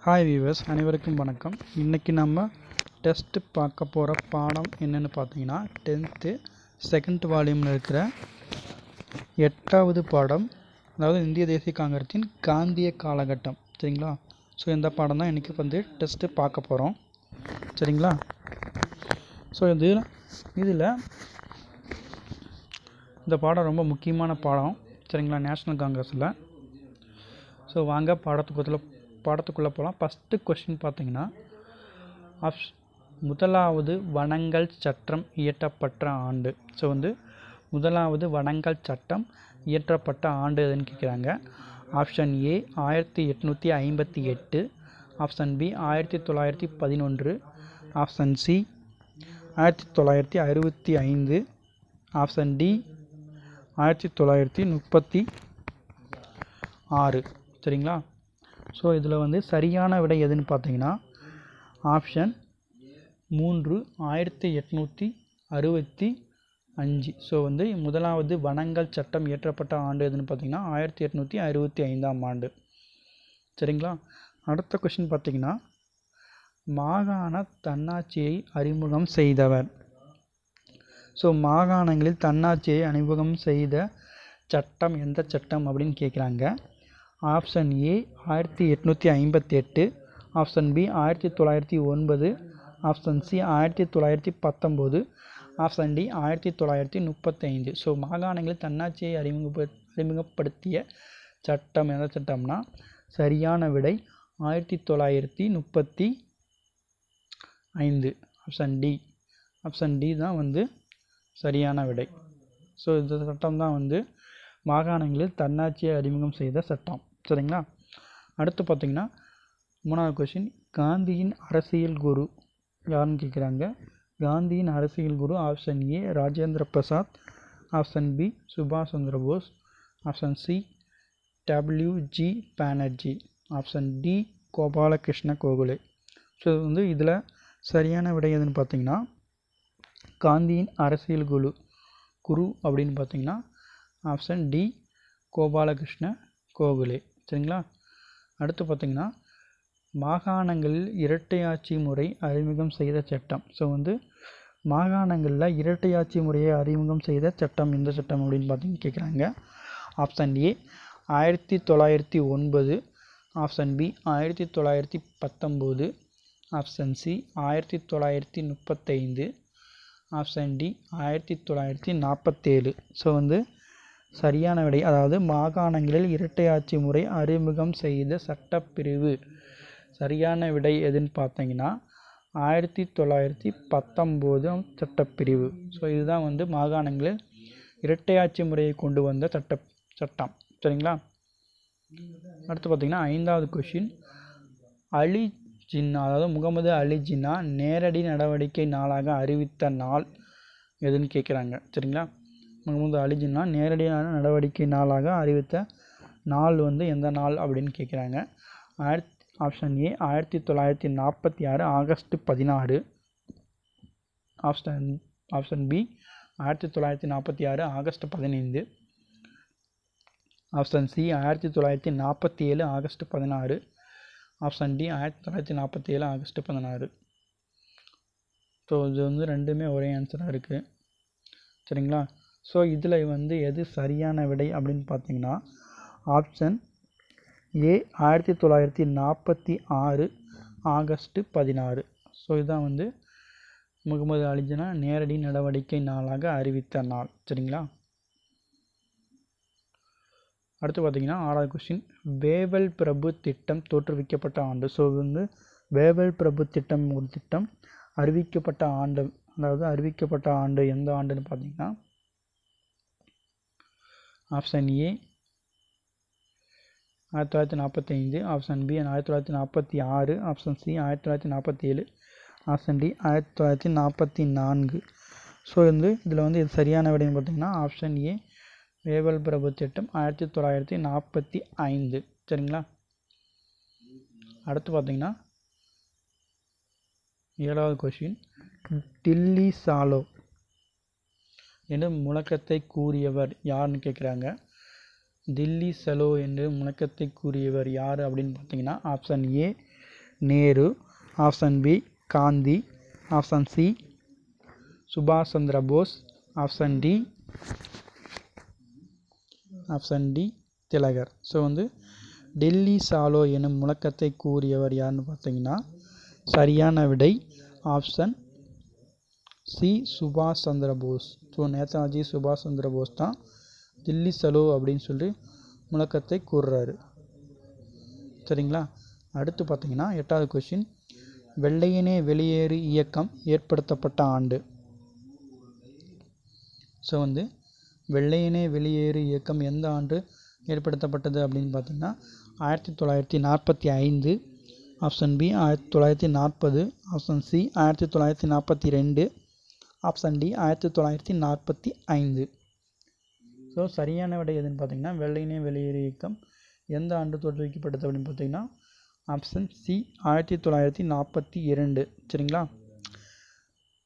Hi viewers, அனைவருக்கும் வணக்கம். இன்றைக்கி நம்ம டெஸ்ட்டு பார்க்க போகிற பாடம் என்னென்னு பார்த்தீங்கன்னா 10th செகண்ட் வால்யூமில் இருக்கிற 8வது பாடம், அதாவது இந்திய தேசிய காங்கிரஸின் காந்திய காலகட்டம். சரிங்களா? ஸோ இந்த பாடம் தான் இன்றைக்கி டெஸ்ட்டு பார்க்க போகிறோம். சரிங்களா? ஸோ இதில் இந்த பாடம் ரொம்ப முக்கியமான பாடம். சரிங்களா? நேஷ்னல் காங்கிரஸில். ஸோ வாங்க பாடத்துக்குள்ளே போகலாம். ஃபஸ்ட்டு கொஸ்டின் பார்த்தீங்கன்னா, முதலாவது வனங்கள் சட்டம் இயற்றப்பட்ட ஆண்டு. ஸோ முதலாவது வனங்கள் சட்டம் இயற்றப்பட்ட ஆண்டு எதுன்னு கேட்குறாங்க. Option A 1858, option B 1911, option C 1965, option D 1936. சரிங்களா? ஸோ இதில் சரியான விடை எதுன்னு பார்த்தீங்கன்னா ஆப்ஷன் 3 1865. ஸோ முதலாவது வனங்கள் சட்டம் இயற்றப்பட்ட ஆண்டு எதுன்னு பார்த்தீங்கன்னா 1865ஆம் ஆண்டு. சரிங்களா? அடுத்த கொஸ்டின் பார்த்தீங்கன்னா, மாகாண தன்னாட்சியை அறிமுகம் செய்தவர். ஸோ மாகாணங்களில் தன்னாட்சியை அறிமுகம் செய்த சட்டம் எந்த சட்டம் அப்படின்னு கேட்குறாங்க. Option A 1858, option B 1909, option C 1919, option D 1935. So மாகாணங்களில் தன்னாட்சியை அறிமுகப்படுத்திய சட்டம் எந்த சட்டம்னா சரியான விடை 1935. ஆப்ஷன் டி தான் சரியான விடை. ஸோ இந்த சட்டம் தான் மாகாணங்களில் தன்னாட்சியை அறிமுகம் செய்த சட்டம். சரிங்களா? அடுத்து பார்த்தீங்கன்னா, 3வது கொஸ்டின், காந்தியின் அரசியல் குரு யாருன்னு கேட்குறாங்க. காந்தியின் அரசியல் குரு option A Rajendra Prasad, option B சுபாஷ் Chandra Bose, option C W G. Banerjee, option D Gopal Krishna Gokhale. So இதில் சரியான விடை எதுன்னு பார்த்தீங்கன்னா காந்தியின் அரசியல் குரு அப்படின்னு பார்த்தீங்கன்னா ஆப்ஷன் டி கோபாலகிருஷ்ண கோகலே. சரிங்களா? அடுத்து பார்த்தீங்கன்னா, மாகாணங்களில் இரட்டையாட்சி முறை அறிமுகம் செய்த சட்டம். ஸோ மாகாணங்களில் இரட்டையாட்சி முறையை அறிமுகம் செய்த சட்டம் எந்த சட்டம் அப்படின்னு பார்த்தீங்கன்னு கேட்குறாங்க. Option A 1909, option B 1919, option C 1935, option D 1947. So சரியான விடை, அதாவது மாகாணங்களில் இரட்டையாட்சி முறை அறிமுகம் செய்த சட்டப்பிரிவு சரியான விடை எதுன்னு பார்த்தீங்கன்னா 1919 சட்டப்பிரிவு. ஸோ இதுதான் மாகாணங்களில் இரட்டையாட்சி முறையை கொண்டு வந்த சட்டம். சரிங்களா? அடுத்து பார்த்தீங்கன்னா 5வது கொஷின், அலி ஜின்னா, அதாவது முகமது அலி ஜின்னா நேரடி நடவடிக்கை நாளாக அறிவித்த நாள் எதுன்னு கேட்குறாங்க. சரிங்களா? முகமது அலி ஜின்னா நேரடியான நடவடிக்கை நாளாக அறிவித்த நாள் எந்த நாள் அப்படின்னு கேட்குறாங்க. Option A 1946 August 16, option B 1946 August 15, option C 1947 August 16, option D 1947 August 16. So இது ரெண்டுமே ஒரே ஆன்சராக இருக்குது. சரிங்களா? ஸோ இதில் எது சரியான விடை அப்படின்னு பார்த்தீங்கன்னா ஆப்ஷன் ஏ 1946 ஆகஸ்ட் 16. ஸோ இதுதான் முகமது அலி ஜின்னா நேரடி நடவடிக்கை நாளாக அறிவித்த நாள். சரிங்களா? அடுத்து பார்த்தீங்கன்னா 6வது கொஸ்டின், வேவல் பிரபு திட்டம் தோற்றுவிக்கப்பட்ட ஆண்டு. ஸோ வேவல் பிரபு திட்டம் ஒரு திட்டம் அறிவிக்கப்பட்ட ஆண்டு எந்த ஆண்டுன்னு பார்த்தீங்கன்னா option A 1945, option B 1946, option C 1947, option D 1944. So இதில் இது சரியான விடைன்னு பார்த்தீங்கன்னா ஆப்ஷன் ஏ வேவல் பிரபு திட்டம் 1945. சரிங்களா? அடுத்து பார்த்தீங்கன்னா 7வது கொஸ்டின், டில்லி சாலோ என்று முழக்கத்தை கூறியவர் யாருன்னு கேட்குறாங்க. தில்லி சலோ என்று முழக்கத்தை கூறியவர் யார் அப்படின்னு பார்த்தீங்கன்னா option A Nehru, option B Gandhi, option C சுபாஷ் Chandra Bose, option D Tilak. So வந்து டெல்லி சாலோ எனும் முழக்கத்தை கூறியவர் யாருன்னு பார்த்தீங்கன்னா சரியான விடை ஆப்ஷன் சி சுபாஷ் சந்திர போஸ். ஸோ நேதாஜி சுபாஷ் சந்திர போஸ் தான் தில்லி சலோ அப்படின்னு சொல்லி முழக்கத்தை கூறுறாரு. சரிங்களா? அடுத்து பார்த்தீங்கன்னா 8வது கொஸ்டின், வெள்ளையனே வெளியேறு இயக்கம் ஏற்படுத்தப்பட்ட ஆண்டு. ஸோ வந்து வெள்ளையனே வெளியேறு இயக்கம் எந்த ஆண்டு ஏற்படுத்தப்பட்டது அப்படின்னு பார்த்தீங்கன்னா 1945, option B 1940, option C 1942, option D 1945. So சரியான விடை எதுன்னு பார்த்தீங்கன்னா வெள்ளையனே வெளியேறு இயக்கம் எந்த ஆண்டு தோற்றுவிக்கப்பட்டது அப்படின்னு பார்த்தீங்கன்னா ஆப்ஷன் சி 1942. சரிங்களா?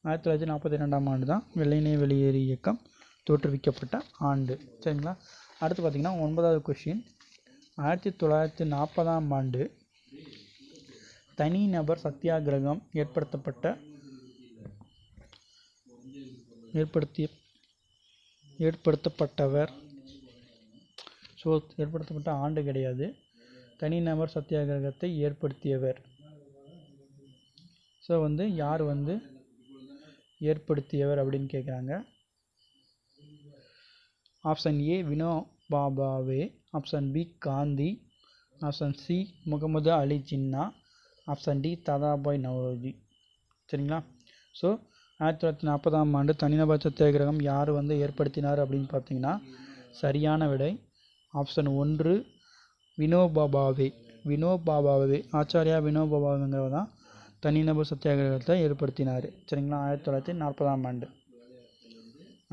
1942ஆம் ஆண்டு தான் வெள்ளையனே வெளியேறு இயக்கம் தோற்றுவிக்கப்பட்ட ஆண்டு. சரிங்களா? அடுத்து பார்த்தீங்கன்னா 9வது கொஸ்டின், 1940ஆம் ஆண்டு தனிநபர் சத்தியாகிரகம் ஏற்படுத்தப்பட்டவர். ஸோ ஏற்படுத்தப்பட்ட ஆண்டு கிடையாது, தனிநபர் சத்தியாகிரகத்தை ஏற்படுத்தியவர். ஸோ வந்து யார் வந்து ஏற்படுத்தியவர் அப்படின்னு கேட்குறாங்க. Option A Vinoba Bhave, option B Gandhi, option C Muhammad Ali Jinnah, option D Dadabhai Naoroji. சரிங்களா? ஸோ 1940ஆம் ஆண்டு தனிநபர் சத்தியாகிரகம் யார் வந்து ஏற்படுத்தினார் அப்படின்னு பார்த்தீங்கன்னா சரியான விடை ஆப்ஷன் 1 வினோபா பாவே. ஆச்சாரியா வினோபா பாவேங்கிறவர் தான் தனிநபர் சத்தியாகிரகத்தை ஏற்படுத்தினார். சரிங்களா? 1940ஆம் ஆண்டு.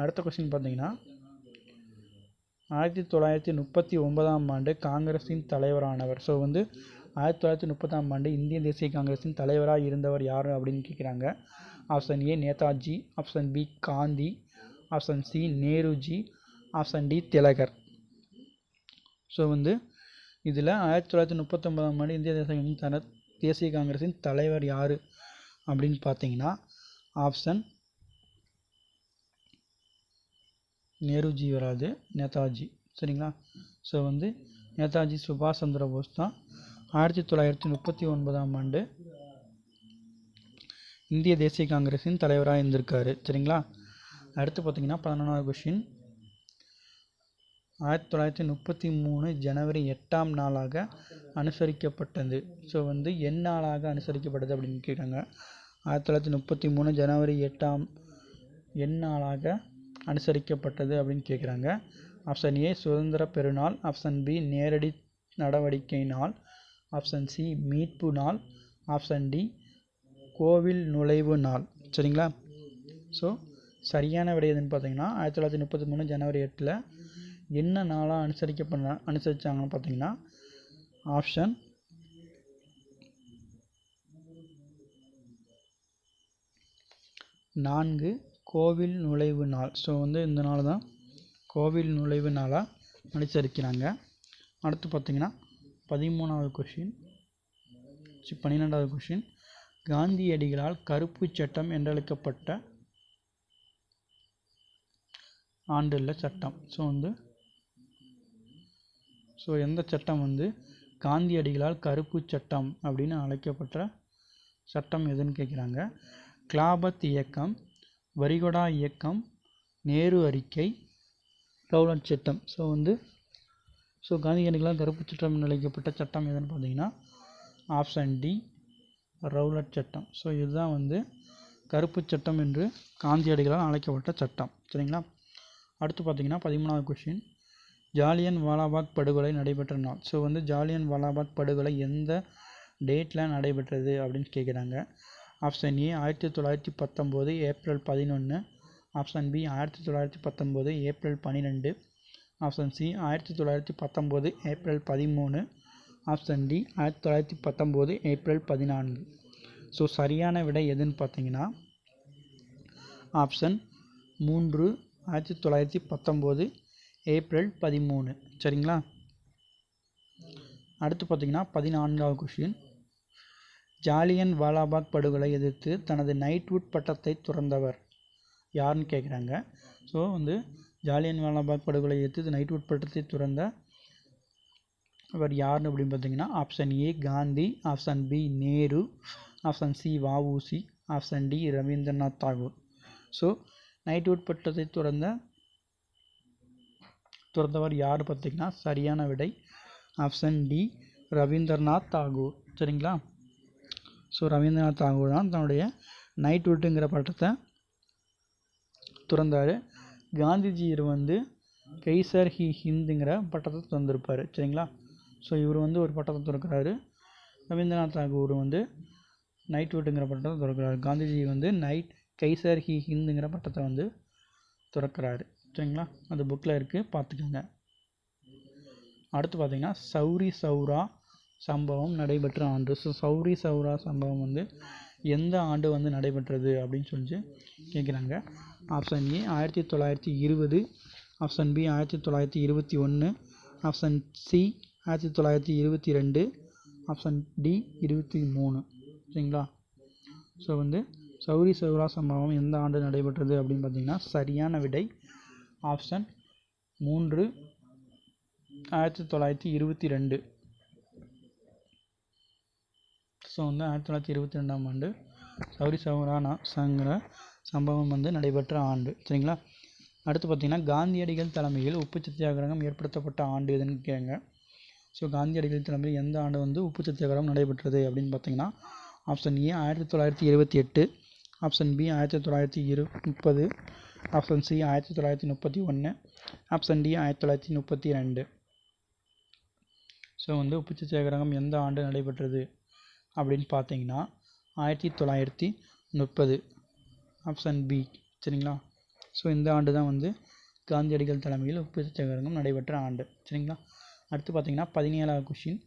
அடுத்த கொஸ்டின் பார்த்தீங்கன்னா 1939ஆம் ஆண்டு காங்கிரஸின் தலைவரானவர். ஸோ வந்து 1930ஆம் ஆண்டு இந்திய தேசிய காங்கிரஸின் தலைவராக இருந்தவர் யார் அப்படின்னு கேட்குறாங்க. Option A Netaji, option B Gandhi, option C Nehruji, option D Tilak. So வந்து இதில் 1939ஆம் ஆண்டு இந்திய தேசிய காங்கிரஸின் தலைவர் யார் அப்படின்னு பார்த்தீங்கன்னா ஆப்ஷன் நேருஜி வராது, நேதாஜி. சரிங்களா? ஸோ வந்து நேதாஜி சுபாஷ் சந்திர போஸ் தான் 1939ஆம் ஆண்டு இந்திய தேசிய காங்கிரஸின் தலைவராக இருந்திருக்காரு. சரிங்களா? அடுத்து பார்த்தீங்கன்னா 11வது கொஸ்டின், 1933 ஜனவரி 8ஆம் நாளாக அனுசரிக்கப்பட்டது. ஸோ வந்து என் நாளாக அனுசரிக்கப்பட்டது அப்படின்னு கேட்குறாங்க. 1933 ஜனவரி 8ஆம் என் நாளாக அனுசரிக்கப்பட்டது அப்படின்னு கேட்குறாங்க. ஆப்ஷன் ஏ சுதந்திர பெருநாள், ஆப்ஷன் பி நேரடி நடவடிக்கை நாள், ஆப்ஷன் சி மீட்பு நாள், ஆப்ஷன் டி கோவில் நுழைவு நாள். சரிங்களா? ஸோ சரியான விடை எதுன்னு பார்த்தீங்கன்னா 1933 ஜனவரி 8 என்ன நாளாக அனுசரித்தாங்கன்னு பார்த்தீங்கன்னா ஆப்ஷன் 4 கோவில் நுழைவு நாள். ஸோ வந்து இந்த நாள் தான் கோவில் நுழைவு நாளாக அனுசரிக்கிறாங்க. அடுத்து பார்த்தீங்கன்னா 12வது கொஷின், காந்தியடிகளால் கருப்பு சட்டம் என்றழைக்கப்பட்ட ஆண்டுள்ள சட்டம். ஸோ எந்த சட்டம் வந்து காந்தியடிகளால் கருப்பு சட்டம் அப்படின்னு அழைக்கப்பட்ட சட்டம் எதுன்னு கேட்குறாங்க. கிலாபத் இயக்கம், வரிகொடா இயக்கம், நேரு அறிக்கை, ரவுலட் சட்டம். ஸோ காந்தியடிகளால் கருப்பு சட்டம் என்று அழைக்கப்பட்ட சட்டம் எதுன்னு பார்த்தீங்கன்னா ஆப்ஷன் டி ரவுலட் சட்டம். ஸோ இதுதான் வந்து கருப்பு சட்டம் என்று காந்தியடிகளால் அழைக்கப்பட்ட சட்டம். சரிங்களா? அடுத்து பார்த்தீங்கன்னா 13வது கொஷின், ஜாலியன் வாலாபாக் படுகொலை நடைபெற்ற நாள். ஸோ வந்து ஜாலியன் வாலாபாக் படுகொலை எந்த டேட்டில் நடைபெற்றது அப்படின்னு கேட்குறாங்க. Option A 1919 April 11, option B 1919 April 12, option C 1919 April 13, option D 1919 April 14. So சரியான விடை எதுன்னு பார்த்தீங்கன்னா ஆப்ஷன் 3 1919 ஏப்ரல் 13. சரிங்களா? அடுத்து பார்த்தீங்கன்னா 14வது கொஷின், ஜாலியன் வாலாபாக் படுகொலை எதிர்த்து தனது நைட்வுட் பட்டத்தை துறந்தவர் யாருன்னு கேட்குறாங்க. ஸோ வந்து ஜாலியன் வாலாபாக் படுகொலை எதிர்த்து நைட்வுட் பட்டத்தை துறந்த அவர் யாருன்னு அப்படின்னு பார்த்தீங்கன்னா option A Gandhi, option B Nehru, option C வஉசி, option D Rabindranath Tagore. So knighthood பட்டத்தை துறந்தவர் யார் பார்த்தீங்கன்னா சரியான விடை ஆப்ஷன் டி ரவீந்திரநாத் தாகூர். சரிங்களா? ஸோ ரவீந்திரநாத் தாகூர் தான் தன்னுடைய நைட்வுட்டுங்கிற பட்டத்தை துறந்தார். காந்திஜியர் வந்து கைசர் ஹி ஹிந்துங்கிற பட்டத்தை துறந்திருப்பார். சரிங்களா? ஸோ இவர் வந்து ஒரு பட்டத்தை துறக்கிறாரு. ரவீந்திரநாத் தாகூர் வந்து நைட்வுட்டுங்கிற பட்டத்தை துறக்கிறாரு. காந்திஜி வந்து கைசர் ஹி ஹிந்துங்கிற பட்டத்தை வந்து துறக்கிறாரு. சரிங்களா? அது புக்கில் இருக்குது, பார்த்துக்கோங்க. அடுத்து பார்த்தீங்கன்னா சௌரி சௌரா சம்பவம் நடைபெற்ற ஆண்டு. ஸோ சௌரி சௌரா சம்பவம் வந்து எந்த ஆண்டு வந்து நடைபெற்றது அப்படின்னு சொல்லிட்டு கேட்குறாங்க. Option A 1920, option B 1921, option C 1922, option D 23. சரிங்களா? ஸோ வந்து சௌரி சௌரா சம்பவம் எந்த ஆண்டு நடைபெற்றது அப்படின்னு பார்த்தீங்கன்னா சரியான விடை ஆப்ஷன் 3 1922. ஸோ வந்து 1922ஆம் ஆண்டு சௌரி சௌரா சம்பவம் வந்து நடைபெற்ற ஆண்டு. சரிங்களா? அடுத்து பார்த்தீங்கன்னா காந்தியடிகள் தலைமையில் உப்பு சத்தியாகிரகம் ஏற்படுத்தப்பட்ட ஆண்டு எதுன்னு கேட்குறாங்க. ஸோ காந்தியடிகள் தலைமையில் எந்த ஆண்டு வந்து உப்பு சத்தியாகிரகம் நடைபெற்றது அப்படின்னு பார்த்தீங்கன்னா option A 1928, option B 1930, option C 1931, option D 1932. So வந்து உப்பு சத்தியாகிரகம் எந்த ஆண்டு நடைபெற்றது அப்படின்னு பார்த்தீங்கன்னா 1930, ஆப்ஷன் பி. சரிங்களா? ஸோ இந்த ஆண்டு தான் வந்து காந்தியடிகள் தலைமையில் உப்பு சத்தியாகிரகம் நடைபெற்ற ஆண்டு. சரிங்களா? அடுத்து பார்த்தீங்கன்னா 17வது கொஷின்,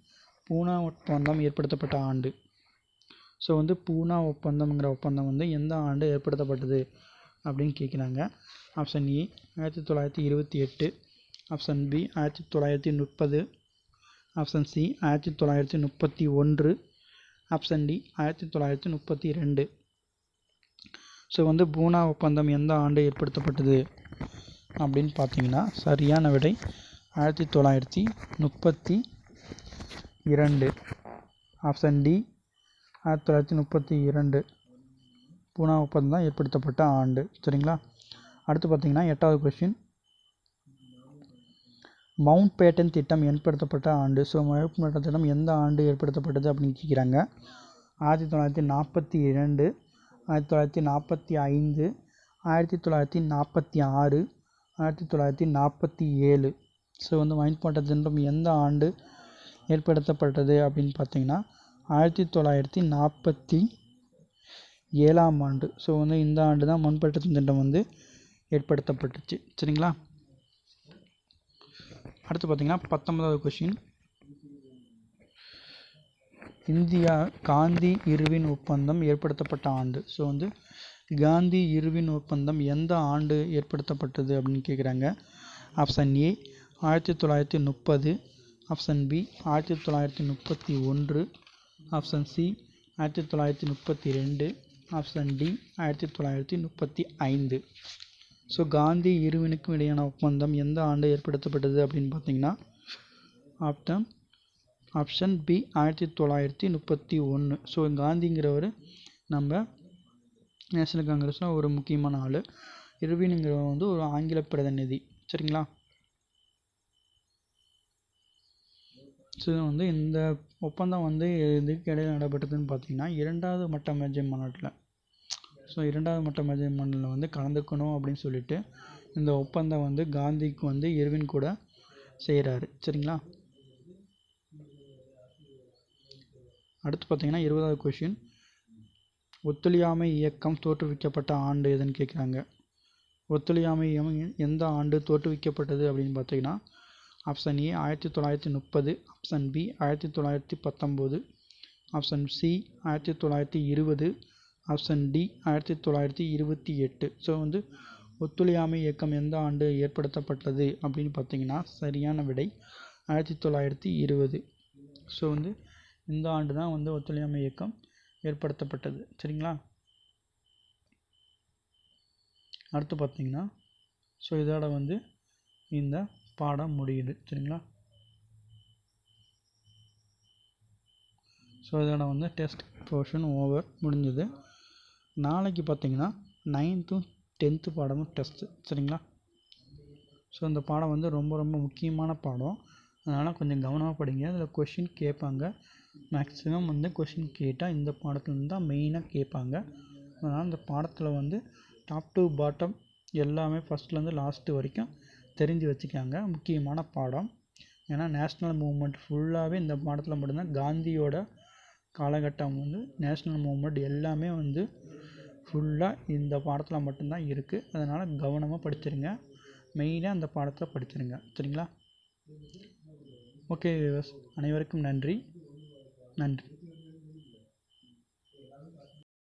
பூனா ஒப்பந்தம் ஏற்படுத்தப்பட்ட ஆண்டு. ஸோ வந்து பூனா ஒப்பந்தம்ங்கிற ஒப்பந்தம் வந்து எந்த ஆண்டு ஏற்படுத்தப்பட்டது அப்படின்னு கேட்குறாங்க. Option A 1928, option B 1930, option C 1931, option D 1932. So வந்து பூனா ஒப்பந்தம் எந்த ஆண்டு ஏற்படுத்தப்பட்டது அப்படின்னு பார்த்தீங்கன்னா சரியான விடை 1932. ஆப்ஷன் டி 1932 பூனா ஒப்பந்தம் ஏற்படுத்தப்பட்ட ஆண்டு. சரிங்களா? அடுத்து பார்த்தீங்கன்னா 8வது கொஸ்டின், மவுண்ட் பேட்டன் திட்டம் ஏற்படுத்தப்பட்ட ஆண்டு. ஸோ மவுண்ட் பேட்டன் திட்டம் எந்த ஆண்டு ஏற்படுத்தப்பட்டது அப்படின்னு கேட்குறாங்க. 1942, 1945, 1946, 1947. ஸோ வந்து மவுண்ட் பேட்டன் திட்டம் எந்த ஆண்டு ஏற்படுத்தப்பட்டது அப்படின்னு பார்த்தீங்கன்னா 1947ஆம் ஆண்டு. ஸோ வந்து இந்த ஆண்டு தான் மவுண்ட் பேட்டன் திட்டம் வந்து ஏற்படுத்தப்பட்டுச்சு. சரிங்களா? அடுத்து பார்த்தீங்கன்னா 19வது கொஷின், இந்தியா காந்தி இர்வின் ஒப்பந்தம் ஏற்படுத்தப்பட்ட ஆண்டு. ஸோ வந்து காந்தி இர்வின் ஒப்பந்தம் எந்த ஆண்டு ஏற்படுத்தப்பட்டது அப்படின்னு கேட்குறாங்க. Option A 1930, option B 1931, option C 1932, option D 1935. So Gandhi இர்வினுக்கும் இடையான ஒப்பந்தம் எந்த ஆண்டு ஏற்படுத்தப்பட்டது அப்படின்னு பார்த்தீங்கன்னா ஆப்ஷன் பி 1931. ஸோ காந்திங்கிறவர் நம்ம நேஷனல் காங்கிரஸில் ஒரு முக்கியமான ஆள். இர்வினுங்கிறவர் வந்து ஒரு ஆங்கில பிரதிநிதி. சரிங்களா? ஸோ வந்து இந்த ஒப்பந்தம் வந்து இதுக்கு இடையில் நடைபெற்றதுன்னு பார்த்தீங்கன்னா 2வது மட்ட மேஜை மாநாட்டில். ஸோ 2வது மட்ட மேஜை மாநாட்டில் வந்து கலந்துக்கணும் அப்படின்னு சொல்லிட்டு இந்த ஒப்பந்தம் வந்து காந்திக்கு வந்து இர்வின் கூட செய்கிறாரு. சரிங்களா? அடுத்து பார்த்தீங்கன்னா 20வது கொஷின், ஒத்துழையாமை இயக்கம் தோற்றுவிக்கப்பட்ட ஆண்டு எதுன்னு கேட்குறாங்க. ஒத்துழையாமை இயக்கம் எந்த ஆண்டு தோற்றுவிக்கப்பட்டது அப்படின்னு பார்த்தீங்கன்னா option A 1930, option B 1919, option C 1920, option D 1928. So வந்து ஒத்துழையாமை இயக்கம் எந்த ஆண்டு ஏற்படுத்தப்பட்டது அப்படின்னு பார்த்தீங்கன்னா சரியான விடை 1920. ஸோ வந்து இந்த ஆண்டு தான் வந்து ஒத்துழையாமை இயக்கம் ஏற்படுத்தப்பட்டது. சரிங்களா? அடுத்து பார்த்தீங்கன்னா ஸோ இதோட வந்து இந்த பாடம் முடியுது. சரிங்களா? ஸோ இதோட வந்து டெஸ்ட் போர்ஷன் ஓவர் முடிஞ்சது. நாளைக்கு பார்த்தீங்கன்னா 9th 10th பாடமும் டெஸ்ட்டு. சரிங்களா? ஸோ இந்த பாடம் வந்து ரொம்ப ரொம்ப முக்கியமான பாடம். அதனால் கொஞ்சம் கவனமாக படிங்க. அதில் கொஷின் கேட்பாங்க. மேக்ஸிமம் வந்து கொஷின் கேட்டால் இந்த பாடத்துலேருந்து தான் மெயினாக கேட்பாங்க. அதனால் இந்த பாடத்தில் வந்து டாப் டு பாட்டம் எல்லாமே ஃபஸ்ட்லேருந்து லாஸ்ட்டு வரைக்கும் தெரிஞ்சு வச்சுக்காங்க. முக்கியமான பாடம். ஏன்னா நேஷ்னல் மூவ்மெண்ட் ஃபுல்லாகவே இந்த பாடத்தில் மட்டும்தான். காந்தியோட காலகட்டம் வந்து நேஷ்னல் மூவ்மெண்ட் எல்லாமே வந்து ஃபுல்லாக இந்த பாடத்தில் மட்டும்தான் இருக்குது. அதனால் கவனமாக படிச்சிருங்க. மெயினாக அந்த பாடத்தை படிச்சிருங்க. சரிங்களா? ஓகே வியூவர்ஸ், அனைவருக்கும் நன்றி.